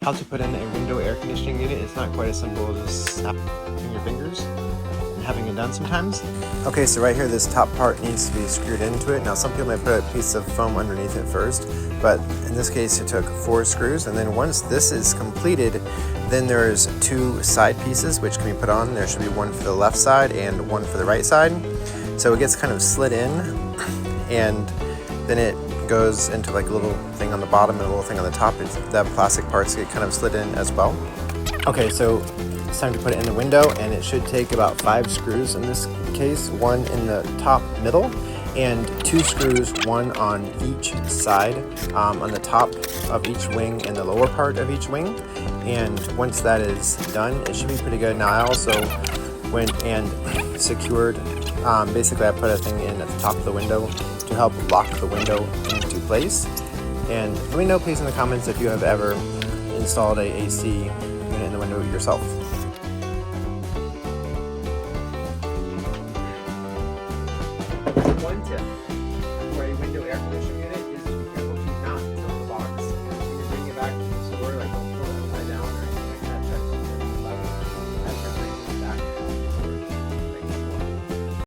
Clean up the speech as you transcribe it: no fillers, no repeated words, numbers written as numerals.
How to put in a window air conditioning unit. It's not quite as simple as just snapping your fingers and having it done sometimes. Okay, so right here this top part needs to be screwed into it. Now some people may put a piece of foam underneath it first, but in this case it took 4 screws, and then once this is completed, then there's 2 side pieces which can be put on. There should be one for the left side and one for the right side. So it gets kind of slid in, and then it goes into like a little thing on the bottom and a little thing on the top. That plastic parts get kind of slid in as well. Okay, so it's time to put it in the window, and it should take about 5 screws in this case, 1 in the top middle and 2 screws, 1 on each side, on the top of each wing and the lower part of each wing. And once that is done, it should be pretty good. Now I also went and secured, basically I put a thing in at the top of the window to help lock the window into place. And let me know please in the comments if you have ever installed a AC unit in the window yourself. One tip for a window air conditioning unit